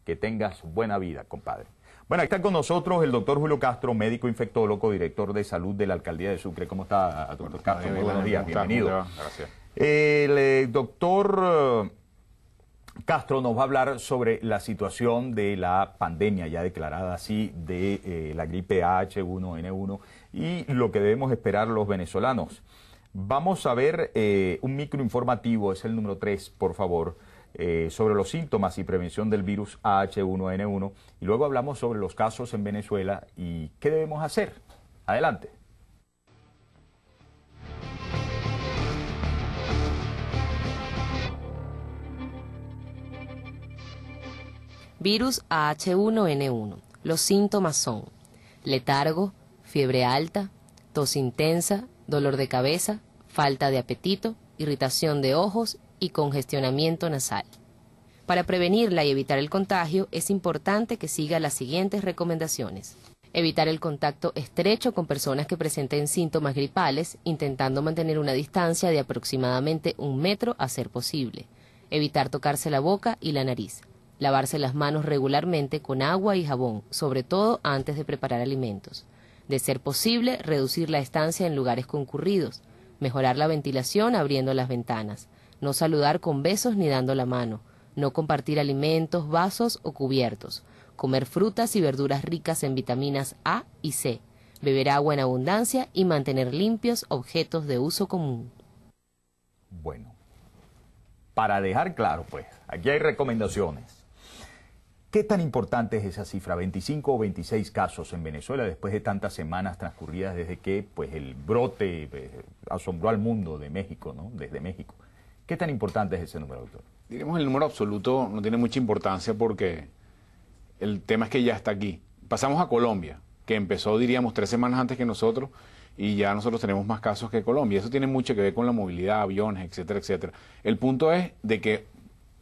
Que tengas buena vida, compadre. Bueno, está con nosotros el doctor Julio Castro, médico infectólogo, director de salud de la Alcaldía de Sucre. ¿Cómo está, doctor Castro? Muy buenos días, bienvenido. Gracias. El doctor Castro nos va a hablar sobre la situación de la pandemia ya declarada así de la gripe H1N1 y lo que debemos esperar los venezolanos. Vamos a ver un microinformativo, es el número 3, por favor, sobre los síntomas y prevención del virus H1N1 y luego hablamos sobre los casos en Venezuela y qué debemos hacer. Adelante. Virus H1N1. Los síntomas son letargo, fiebre alta, tos intensa, dolor de cabeza, falta de apetito, irritación de ojos y congestionamiento nasal. Para prevenirla y evitar el contagio es importante que siga las siguientes recomendaciones. Evitar el contacto estrecho con personas que presenten síntomas gripales, intentando mantener una distancia de aproximadamente 1 metro a ser posible. Evitar tocarse la boca y la nariz. Lavarse las manos regularmente con agua y jabón, sobre todo antes de preparar alimentos. De ser posible, reducir la estancia en lugares concurridos. Mejorar la ventilación abriendo las ventanas. No saludar con besos ni dando la mano. No compartir alimentos, vasos o cubiertos. Comer frutas y verduras ricas en vitaminas A y C. Beber agua en abundancia y mantener limpios objetos de uso común. Bueno, para dejar claro, pues, aquí hay recomendaciones. ¿Qué tan importante es esa cifra? 25 o 26 casos en Venezuela después de tantas semanas transcurridas desde que pues, el brote asombró al mundo de México, ¿no? Desde México. ¿Qué tan importante es ese número, doctor? Diremos el número absoluto no tiene mucha importancia porque el tema es que ya está aquí. Pasamos a Colombia, que empezó, diríamos, 3 semanas antes que nosotros y ya nosotros tenemos más casos que Colombia. Eso tiene mucho que ver con la movilidad, aviones, etcétera, etcétera. El punto es de que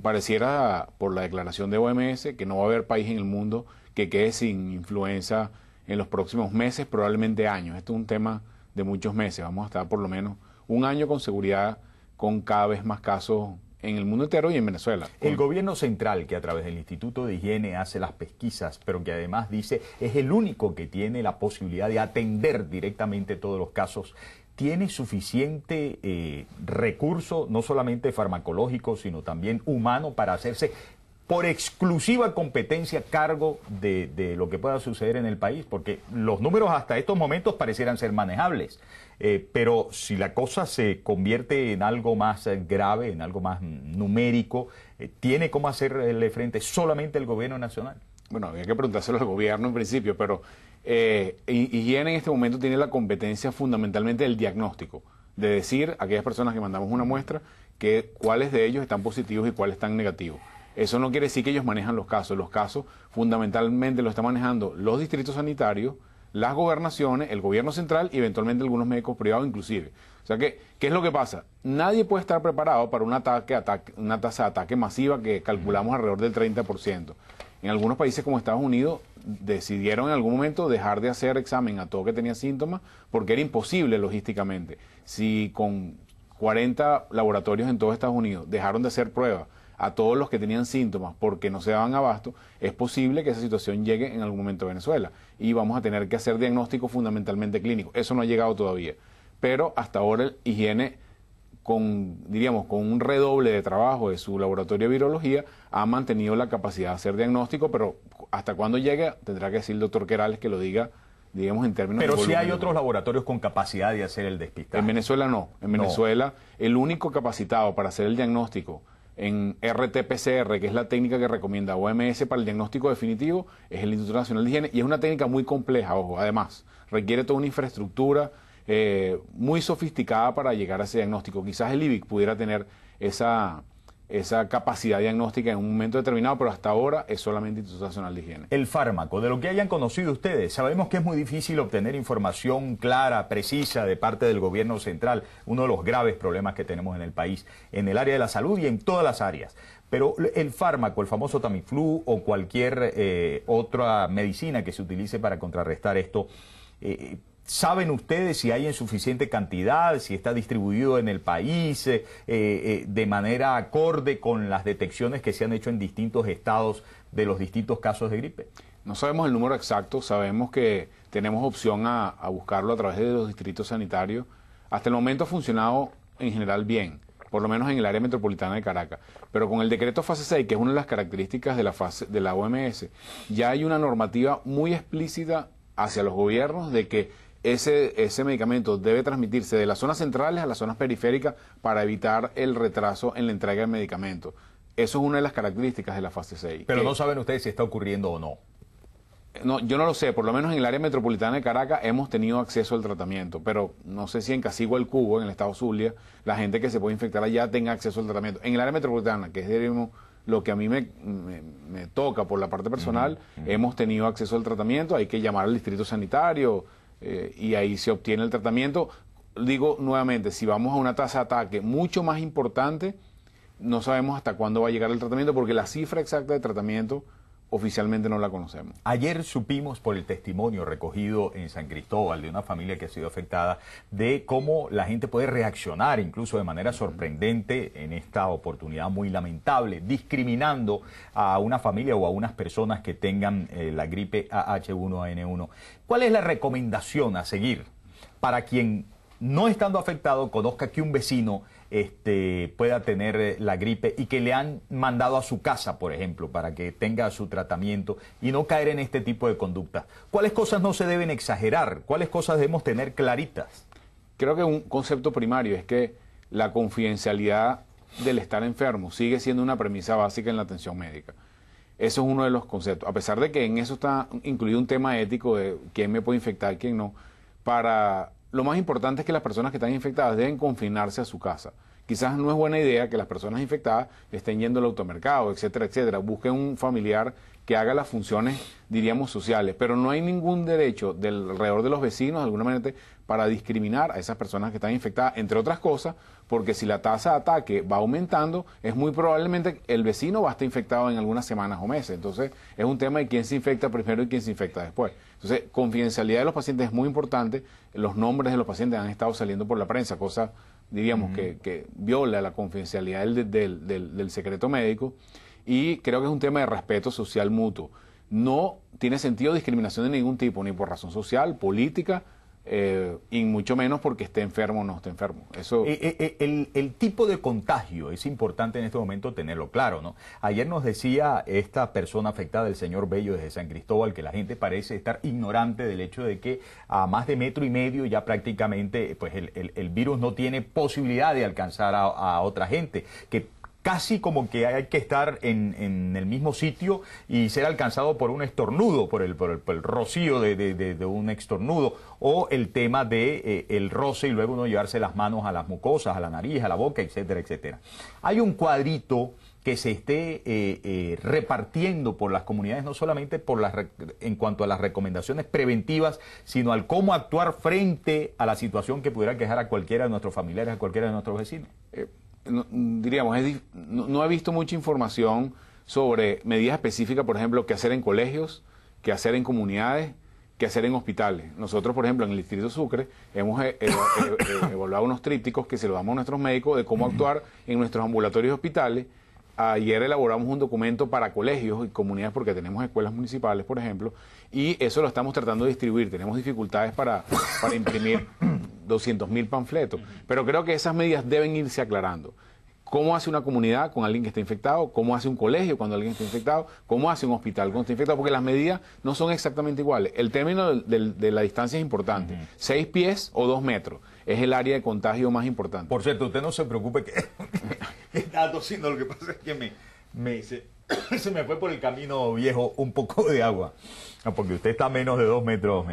pareciera, por la declaración de OMS, que no va a haber país en el mundo que quede sin influenza en los próximos meses, probablemente años. Esto es un tema de muchos meses. Vamos a estar por lo menos 1 año con seguridad con cada vez más casos en el mundo entero y en Venezuela. El gobierno central, que a través del Instituto de Higiene hace las pesquisas, pero que además dice es el único que tiene la posibilidad de atender directamente todos los casos, ¿tiene suficiente recurso, no solamente farmacológico, sino también humano, para hacerse por exclusiva competencia cargo de lo que pueda suceder en el país? Porque los números hasta estos momentos parecieran ser manejables, pero si la cosa se convierte en algo más grave, en algo más numérico, ¿tiene cómo hacerle frente solamente el gobierno nacional? Bueno, había que preguntárselo al gobierno en principio, pero Higiene en este momento tiene la competencia fundamentalmente del diagnóstico, de decir a aquellas personas que mandamos una muestra que cuáles de ellos están positivos y cuáles están negativos. Eso no quiere decir que ellos manejan los casos fundamentalmente lo están manejando los distritos sanitarios, las gobernaciones, el gobierno central y eventualmente algunos médicos privados inclusive. O sea que, ¿qué es lo que pasa? Nadie puede estar preparado para una tasa de ataque masiva que calculamos alrededor del 30%. En algunos países como Estados Unidos decidieron en algún momento dejar de hacer examen a todo que tenía síntomas porque era imposible logísticamente. Si con 40 laboratorios en todo Estados Unidos dejaron de hacer pruebas a todos los que tenían síntomas porque no se daban abasto, es posible que esa situación llegue en algún momento a Venezuela y vamos a tener que hacer diagnósticos fundamentalmente clínicos. Eso no ha llegado todavía, pero hasta ahora el Higiene, diríamos, con un redoble de trabajo de su laboratorio de virología, ha mantenido la capacidad de hacer diagnóstico, pero hasta cuando llegue tendrá que decir el doctor Querales que lo diga, digamos, en términos de Pero volumen. sí hay otros laboratorios con capacidad de hacer el despistaje. En Venezuela no. En Venezuela el único capacitado para hacer el diagnóstico en RT-PCR, que es la técnica que recomienda OMS para el diagnóstico definitivo, es el Instituto Nacional de Higiene, y es una técnica muy compleja, ojo, además, requiere toda una infraestructura muy sofisticada para llegar a ese diagnóstico. Quizás el IBIC pudiera tener esa capacidad diagnóstica en un momento determinado, pero hasta ahora es solamente Instituto Nacional de Higiene. El fármaco, de lo que hayan conocido ustedes, sabemos que es muy difícil obtener información clara, precisa de parte del gobierno central, uno de los graves problemas que tenemos en el país, en el área de la salud y en todas las áreas. Pero el fármaco, el famoso Tamiflu o cualquier otra medicina que se utilice para contrarrestar esto, ¿saben ustedes si hay en suficiente cantidad, si está distribuido en el país de manera acorde con las detecciones que se han hecho en distintos estados de los distintos casos de gripe? No sabemos el número exacto, sabemos que tenemos opción a buscarlo a través de los distritos sanitarios. Hasta el momento ha funcionado en general bien, por lo menos en el área metropolitana de Caracas. Pero con el decreto fase 6, que es una de las características de la OMS, ya hay una normativa muy explícita hacia los gobiernos de que ese medicamento debe transmitirse de las zonas centrales a las zonas periféricas para evitar el retraso en la entrega del medicamento. Eso es una de las características de la fase 6. Pero no saben ustedes si está ocurriendo o no. No, yo no lo sé, por lo menos en el área metropolitana de Caracas hemos tenido acceso al tratamiento, pero no sé si en Casigua el Cubo, en el estado Zulia, la gente que se puede infectar allá tenga acceso al tratamiento. En el área metropolitana, que es digamos, lo que a mí me toca por la parte personal, hemos tenido acceso al tratamiento, hay que llamar al distrito sanitario y ahí se obtiene el tratamiento. Digo nuevamente, si vamos a una tasa de ataque mucho más importante, no sabemos hasta cuándo va a llegar el tratamiento, porque la cifra exacta de tratamiento oficialmente no la conocemos. Ayer supimos por el testimonio recogido en San Cristóbal de una familia que ha sido afectada de cómo la gente puede reaccionar incluso de manera sorprendente en esta oportunidad muy lamentable, discriminando a una familia o a unas personas que tengan la gripe H1N1. ¿Cuál es la recomendación a seguir para quien, no estando afectado, conozca que un vecino pueda tener la gripe y que le han mandado a su casa, por ejemplo, para que tenga su tratamiento y no caer en este tipo de conductas? ¿Cuáles cosas no se deben exagerar? ¿Cuáles cosas debemos tener claritas? Creo que un concepto primario es que la confidencialidad del estar enfermo sigue siendo una premisa básica en la atención médica. Eso es uno de los conceptos. A pesar de que en eso está incluido un tema ético de quién me puede infectar y quién no, lo más importante es que las personas que están infectadas deben confinarse a su casa. Quizás no es buena idea que las personas infectadas estén yendo al automercado, etcétera, etcétera. Busquen un familiar que haga las funciones, diríamos, sociales. Pero no hay ningún derecho alrededor de los vecinos, de alguna manera, para discriminar a esas personas que están infectadas, entre otras cosas, porque si la tasa de ataque va aumentando, es muy probablemente el vecino va a estar infectado en algunas semanas o meses. Entonces, es un tema de quién se infecta primero y quién se infecta después. Entonces, confidencialidad de los pacientes es muy importante. Los nombres de los pacientes han estado saliendo por la prensa, cosa, diríamos, que viola la confidencialidad del secreto médico. Y creo que es un tema de respeto social mutuo. No tiene sentido discriminación de ningún tipo, ni por razón social, política, y mucho menos porque esté enfermo o no esté enfermo. Eso... El tipo de contagio es importante en este momento tenerlo claro, ¿no? Ayer nos decía esta persona afectada, el señor Bello desde San Cristóbal, que la gente parece estar ignorante del hecho de que a más de 1,5 metros ya prácticamente pues el virus no tiene posibilidad de alcanzar a otra gente, que casi como que hay que estar en el mismo sitio y ser alcanzado por un estornudo, por el rocío de un estornudo, o el tema de el roce y luego uno llevarse las manos a las mucosas, a la nariz, a la boca, etcétera, etcétera. Hay un cuadrito que se esté repartiendo por las comunidades, no solamente en cuanto a las recomendaciones preventivas, sino al cómo actuar frente a la situación que pudiera quejar a cualquiera de nuestros familiares, a cualquiera de nuestros vecinos. No he visto mucha información sobre medidas específicas, por ejemplo, qué hacer en colegios, qué hacer en comunidades, qué hacer en hospitales. Nosotros, por ejemplo, en el Distrito Sucre hemos evaluado unos trípticos que se los damos a nuestros médicos de cómo actuar en nuestros ambulatorios y hospitales. Ayer elaboramos un documento para colegios y comunidades porque tenemos escuelas municipales, por ejemplo, y eso lo estamos tratando de distribuir. Tenemos dificultades para imprimir 200.000 panfletos, pero creo que esas medidas deben irse aclarando. ¿Cómo hace una comunidad con alguien que está infectado? ¿Cómo hace un colegio cuando alguien está infectado? ¿Cómo hace un hospital cuando está infectado? Porque las medidas no son exactamente iguales. El término de la distancia es importante. 6 pies o 2 metros es el área de contagio más importante. Por cierto, usted no se preocupe que está tosiendo, lo que pasa es que se me fue por el camino viejo un poco de agua, porque usted está a menos de 2 metros.